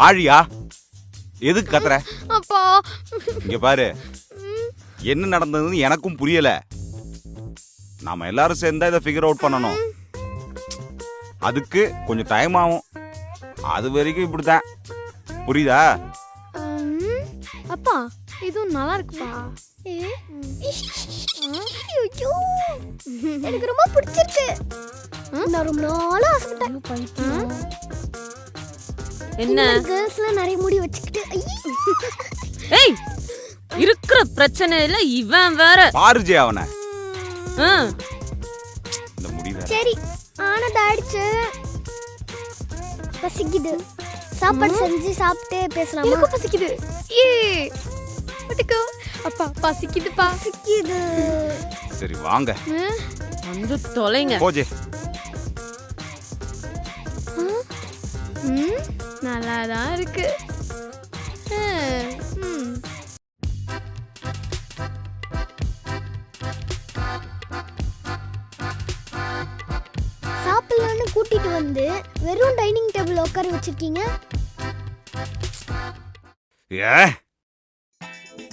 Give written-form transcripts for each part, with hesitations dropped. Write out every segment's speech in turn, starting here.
ஆழியா எதுக்கு கத்துற? அப்பா இங்க பாரு, என்ன நடந்ததுன்னு எனக்கும் புரியல. நாம எல்லாரும் சேர்ந்தா இதை ஃபிகர் அவுட் பண்ணணும். அதுக்கு கொஞ்சம் டைம் ஆகும். அது வரைக்கும் இப்படிதான், புரியுதா? அப்பா இதுவும் நல்லா இருக்குப்பா. எனக்கு ரொம்ப பிடிச்சிருக்கு. நான் ரொம்ப நாளா ஆசைப்பட்டேன். என்ன கேர்ள்ஸ்லாம் நிறைய முடி வச்சுக்கிட்டு ஏய் இருக்கிற பிரச்சனையில இவன் வேற பாருஜே அவனை. இந்த முடியல. சரி ஆனது ஆயிடுச்சு. பசிக்குது. சாப்பாடு செஞ்சு சாப்பிட்டு பேசலாமா? எனக்கு பசிக்குது. ஏ அப்பா பசிக்குதுப்பா. பசிக்குது. சரி வாங்க வந்து தொலைங்க. போஜே. நல்லாதான் இருக்கு. சாப்பிடலான்னு கூட்டிட்டு வந்து வெறும் டைனிங் டேபிள் உட்கார வச்சிருக்கீங்க.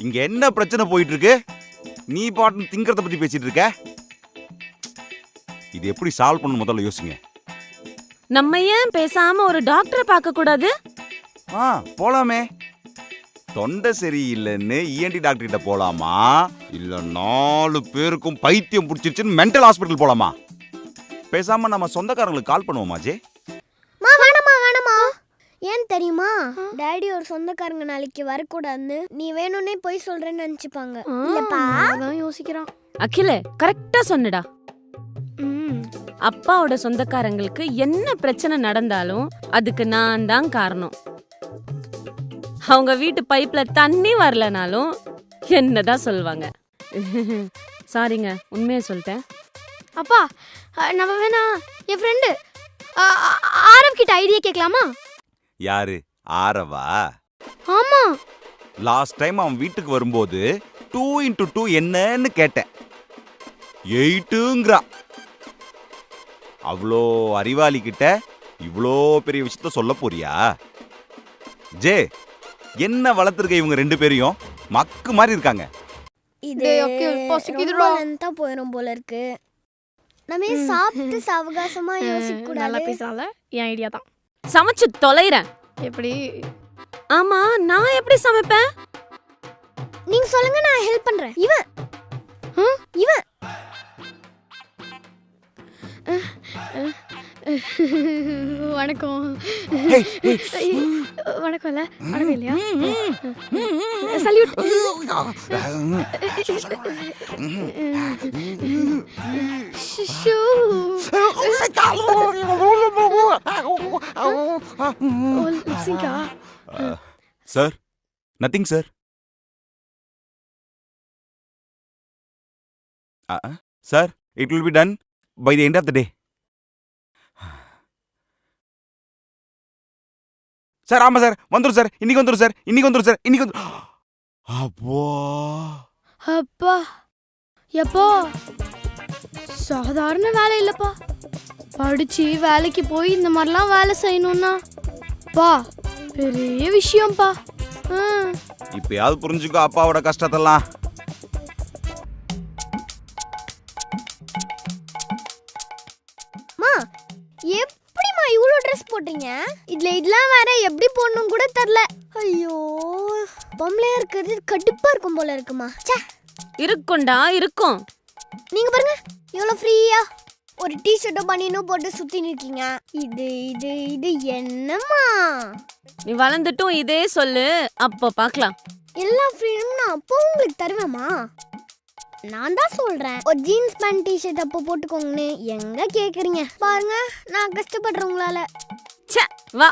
இங்க என்ன பிரச்சனை போயிட்டு இருக்கு? நீ பாட்டு திங்கறத பத்தி பேசிட்டு இருக்க. இது எப்படி சால்வ் பண்ணணும் முதல்ல யோசிங்க. நம்ம ஏன் பேசாம ஒரு டாக்டரை பார்க்க கூடாது? போலாமே. தொண்டை சரியில்லைன்னு இஎன்டி டாக்டர் கிட்ட போலாமா, இல்ல 4 பேருக்கும் பைத்தியம் பிடிச்சிருச்சுன்னு மென்டல் ஹாஸ்பிட்டல் போலாமா? பேசாம நம்ம சொந்தக்காரங்களுக்கு கால் பண்ணுவோமா ஜே? வேணாமா. ஏன் தெரியுமா? டாடி ஒரு சொந்தக்காரங்க நாளைக்கு வரக்கூடாதுன்னு நீ வேணும்னே போய் சொல்றேன்னு நினைச்சுப்பாங்க. இல்லப்பா அதான் யோசிக்கிறான். அகில கரெக்டா சொன்னடா. அப்பாவோட சொந்தக்காரங்களுக்கு என்ன பிரச்சனை நடந்தாலும் அதுக்கு நான் தான் காரணம். அவங்க வீட்டு பைப்ல தண்ணி வரலனாலும் என்னதான் சொல்லுவாங்க. சாரிங்க, உண்மையை சொல்லிட்டேன். அப்பா நம்ம வேணா என் ஃப்ரெண்டு ஆரவ் கிட்ட ஐடியா கேட்கலாமா? யாரு? ஆரவா? ஆமா. லாஸ்ட் டைம் அவன் வீட்டுக்கு வரும்போது 2 into 2 என்னன்னு கேட்டேன். 8ங்கறா. அவ்வளோ அறிவாளி கிட்ட இவ்வளோ பெரிய விஷயத்த சொல்ல போறியா? ஜே, என்ன வளர்த்துருக்க இவங்க 2 பேரையும்? மக்கு மாதிரி இருக்காங்க. இது லென்த்தா போயிடும் போல இருக்கு. நம்ம சாப்பிட்டு சாவகாசமா யோசிக்க கூடாது. நல்லா பேசல. என் ஐடியா தான். சமைச்சு தொலைறேன். எப்படி? ஆமா, நான் எப்படி சமைப்பேன்? நீங்க சொல்லுங்க, நான் ஹெல்ப் பண்றேன். இவன் வணக்கம். வணக்கம் இல்ல? வணக்கம் இல்லையா? Salute. Sir, nothing sir. Sir, it will be done by the end of the day. Sir, ஆமா சார், வந்துரும் சார், இன்னைக்கு வந்துரும் சார், இன்னைக்கு வந்து. அப்பா எப்பா சாதாரண வேலை இல்லப்பா. படிச்சு வேலைக்கு போய் இந்த மாதிரிலாம் வேலை செய்யணும்னா பா பெரிய விஷயம்ப்பா. இப்பயாவது புரிஞ்சுக்கோ அப்பாவோட கஷ்டத்தெல்லாம். எப்படிமா இவ்வளோ ட்ரெஸ் போட்டீங்க? இதெல்லாம் வேற எப்படி போடணும் கூட தெரியல. ஐயோ, பொம்பளையா இருக்கிறது கடுப்பா இருக்கும் போல இருக்குமா. இருக்கும்டா இருக்கும். நீங்க பாருங்க இவ்வளோ ஃப்ரீயா ஒரு டிஷர்ட்டோ பனியனோ போட்டு சுத்தி நிற்கீங்க. இது என்னம்மா? நீ வளர்ந்துட்டும் இதே சொல்லு, அப்போ பார்க்கலாம். எல்லா ஃப்ரீடமும் நான் அப்போ உங்களுக்கு தருவேம்மா. நான் தான் சொல்றேன், ஒரு ஜீன்ஸ் பேண்ட் டிஷர்ட் அப்போ போட்டுக்கோங்கன்னு. எங்க கேக்குறீங்க? பாருங்க நான் கஷ்டப்படுறேன் உங்களால. வா